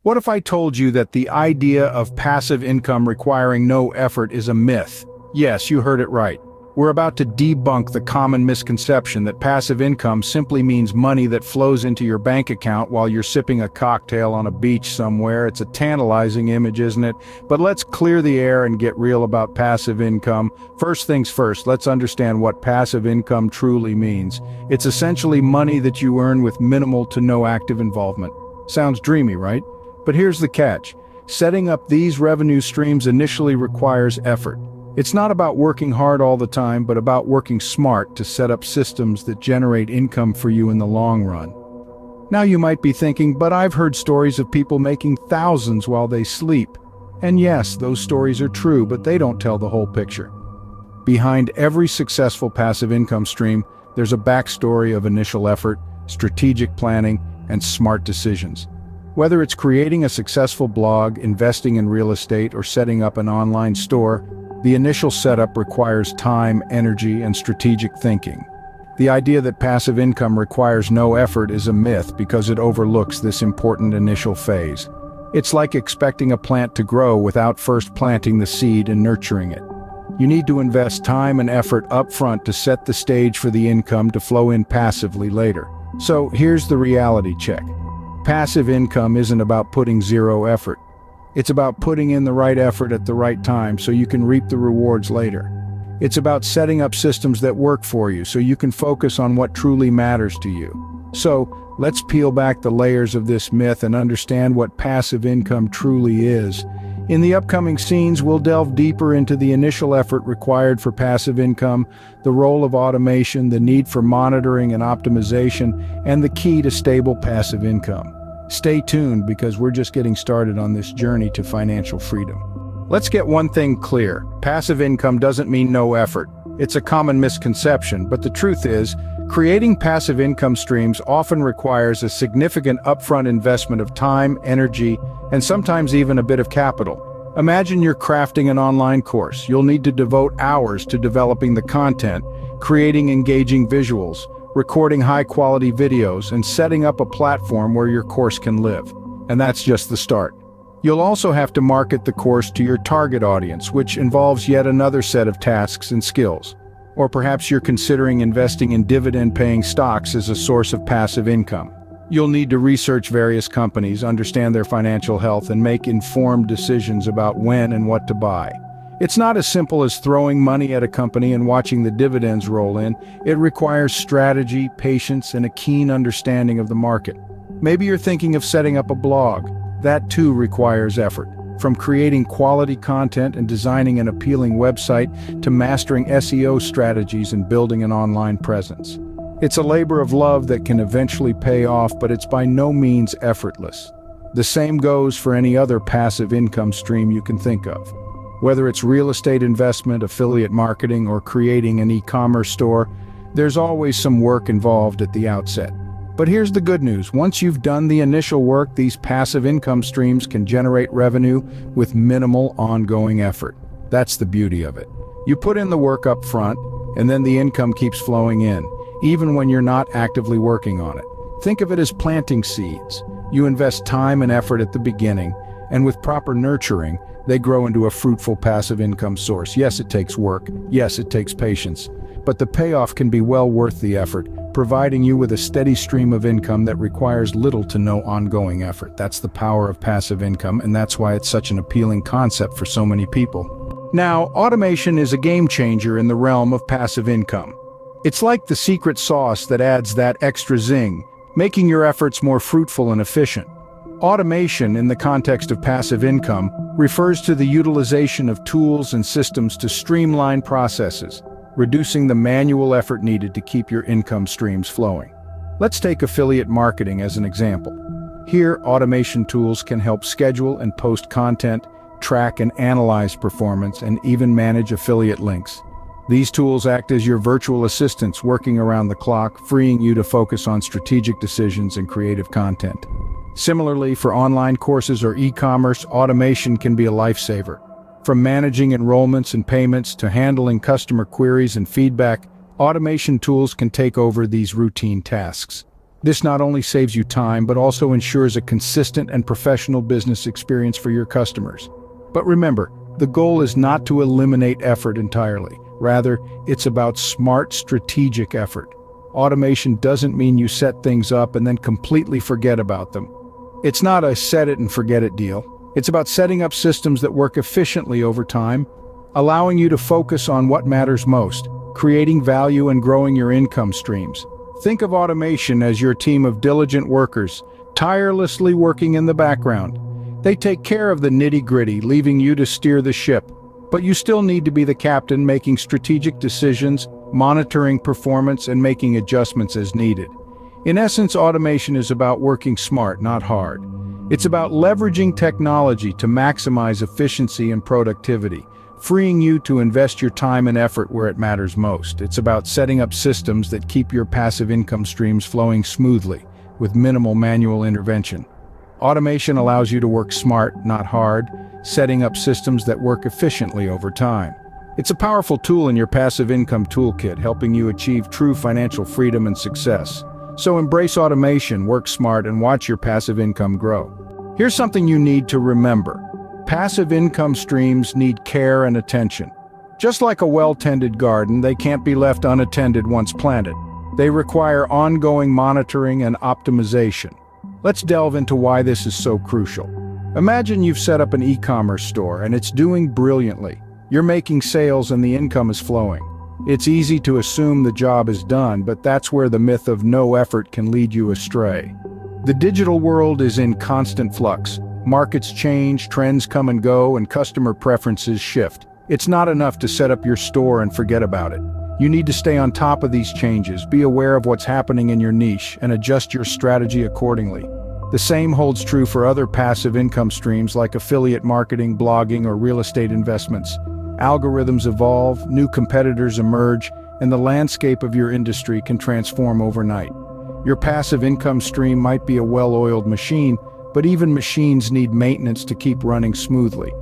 What if I told you that the idea of passive income requiring no effort is a myth? Yes, you heard it right. We're about to debunk the common misconception that passive income simply means money that flows into your bank account while you're sipping a cocktail on a beach somewhere. It's a tantalizing image, isn't it? But let's clear the air and get real about passive income. First things first, let's understand what passive income truly means. It's essentially money that you earn with minimal to no active involvement. Sounds dreamy, right? But here's the catch. Setting up these revenue streams initially requires effort. It's not about working hard all the time, but about working smart to set up systems that generate income for you in the long run. Now you might be thinking, but I've heard stories of people making thousands while they sleep. And yes, those stories are true, but they don't tell the whole picture. Behind every successful passive income stream, there's a backstory of initial effort, strategic planning, and smart decisions. Whether it's creating a successful blog, investing in real estate, or setting up an online store, the initial setup requires time, energy, and strategic thinking. The idea that passive income requires no effort is a myth because it overlooks this important initial phase. It's like expecting a plant to grow without first planting the seed and nurturing it. You need to invest time and effort up front to set the stage for the income to flow in passively later. So here's the reality check. Passive income isn't about putting zero effort. It's about putting in the right effort at the right time so you can reap the rewards later. It's about setting up systems that work for you so you can focus on what truly matters to you. So, let's peel back the layers of this myth and understand what passive income truly is. In the upcoming scenes, we'll delve deeper into the initial effort required for passive income, the role of automation, the need for monitoring and optimization, and the key to stable passive income. Stay tuned because we're just getting started on this journey to financial freedom. Let's get one thing clear. Passive income doesn't mean no effort. It's a common misconception, but the truth is, creating passive income streams often requires a significant upfront investment of time, energy, and sometimes even a bit of capital. Imagine you're crafting an online course. You'll need to devote hours to developing the content, creating engaging visuals, recording high-quality videos, and setting up a platform where your course can live. And that's just the start. You'll also have to market the course to your target audience, which involves yet another set of tasks and skills. Or perhaps you're considering investing in dividend-paying stocks as a source of passive income. You'll need to research various companies, understand their financial health, and make informed decisions about when and what to buy. It's not as simple as throwing money at a company and watching the dividends roll in. It requires strategy, patience, and a keen understanding of the market. Maybe you're thinking of setting up a blog. That too requires effort. From creating quality content and designing an appealing website to mastering SEO strategies and building an online presence. It's a labor of love that can eventually pay off, but it's by no means effortless. The same goes for any other passive income stream you can think of. Whether it's real estate investment, affiliate marketing, or creating an e-commerce store, there's always some work involved at the outset. But here's the good news. Once you've done the initial work, these passive income streams can generate revenue with minimal ongoing effort. That's the beauty of it. You put in the work up front, and then the income keeps flowing in, even when you're not actively working on it. Think of it as planting seeds. You invest time and effort at the beginning, and with proper nurturing, they grow into a fruitful passive income source. Yes, it takes work. Yes, it takes patience. But the payoff can be well worth the effort, providing you with a steady stream of income that requires little to no ongoing effort. That's the power of passive income, and that's why it's such an appealing concept for so many people. Now, automation is a game changer in the realm of passive income. It's like the secret sauce that adds that extra zing, making your efforts more fruitful and efficient. Automation, in the context of passive income, refers to the utilization of tools and systems to streamline processes, reducing the manual effort needed to keep your income streams flowing. Let's take affiliate marketing as an example. Here, automation tools can help schedule and post content, track and analyze performance, and even manage affiliate links. These tools act as your virtual assistants working around the clock, freeing you to focus on strategic decisions and creative content. Similarly, for online courses or e-commerce, automation can be a lifesaver. From managing enrollments and payments to handling customer queries and feedback, automation tools can take over these routine tasks. This not only saves you time, but also ensures a consistent and professional business experience for your customers. But remember, the goal is not to eliminate effort entirely. Rather, it's about smart, strategic effort. Automation doesn't mean you set things up and then completely forget about them. It's not a set it and forget it deal. It's about setting up systems that work efficiently over time, allowing you to focus on what matters most, creating value and growing your income streams. Think of automation as your team of diligent workers, tirelessly working in the background. They take care of the nitty-gritty, leaving you to steer the ship. But you still need to be the captain, making strategic decisions, monitoring performance, and making adjustments as needed. In essence, automation is about working smart, not hard. It's about leveraging technology to maximize efficiency and productivity, freeing you to invest your time and effort where it matters most. It's about setting up systems that keep your passive income streams flowing smoothly, with minimal manual intervention. Automation allows you to work smart, not hard, setting up systems that work efficiently over time. It's a powerful tool in your passive income toolkit, helping you achieve true financial freedom and success. So embrace automation, work smart, and watch your passive income grow. Here's something you need to remember. Passive income streams need care and attention. Just like a well-tended garden, they can't be left unattended once planted. They require ongoing monitoring and optimization. Let's delve into why this is so crucial. Imagine you've set up an e-commerce store and it's doing brilliantly. You're making sales and the income is flowing. It's easy to assume the job is done, but that's where the myth of no effort can lead you astray. The digital world is in constant flux. Markets change, trends come and go, and customer preferences shift. It's not enough to set up your store and forget about it. You need to stay on top of these changes, be aware of what's happening in your niche, and adjust your strategy accordingly. The same holds true for other passive income streams like affiliate marketing, blogging, or real estate investments. Algorithms evolve, new competitors emerge, and the landscape of your industry can transform overnight. Your passive income stream might be a well-oiled machine, but even machines need maintenance to keep running smoothly.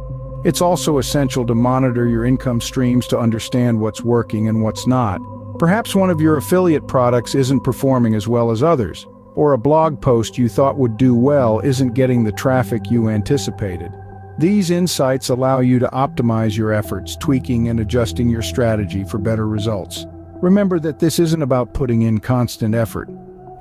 It's also essential to monitor your income streams to understand what's working and what's not. Perhaps one of your affiliate products isn't performing as well as others, or a blog post you thought would do well isn't getting the traffic you anticipated. These insights allow you to optimize your efforts, tweaking and adjusting your strategy for better results. Remember that this isn't about putting in constant effort.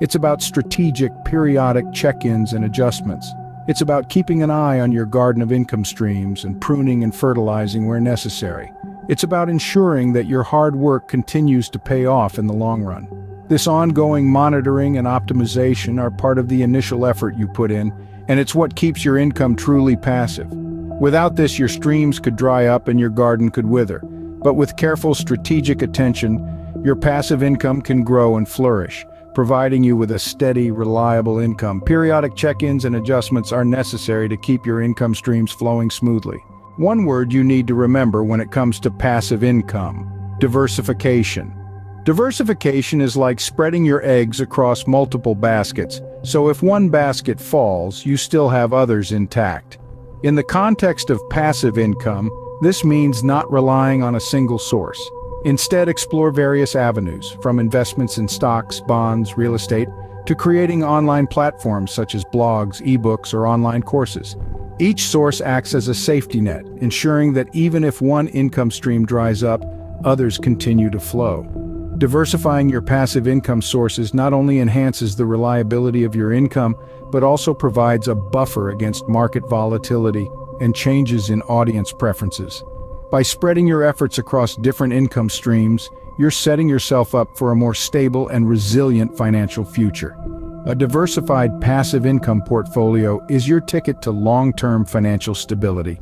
It's about strategic, periodic check-ins and adjustments. It's about keeping an eye on your garden of income streams and pruning and fertilizing where necessary. It's about ensuring that your hard work continues to pay off in the long run. This ongoing monitoring and optimization are part of the initial effort you put in, and it's what keeps your income truly passive. Without this, your streams could dry up and your garden could wither. But with careful, strategic attention, your passive income can grow and flourish, providing you with a steady, reliable income. Periodic check-ins and adjustments are necessary to keep your income streams flowing smoothly. One word you need to remember when it comes to passive income: diversification. Diversification is like spreading your eggs across multiple baskets, so if one basket falls, you still have others intact. In the context of passive income, this means not relying on a single source. Instead, explore various avenues, from investments in stocks, bonds, real estate, to creating online platforms such as blogs, ebooks, or online courses. Each source acts as a safety net, ensuring that even if one income stream dries up, others continue to flow. Diversifying your passive income sources not only enhances the reliability of your income, but also provides a buffer against market volatility and changes in audience preferences. By spreading your efforts across different income streams, you're setting yourself up for a more stable and resilient financial future. A diversified passive income portfolio is your ticket to long-term financial stability.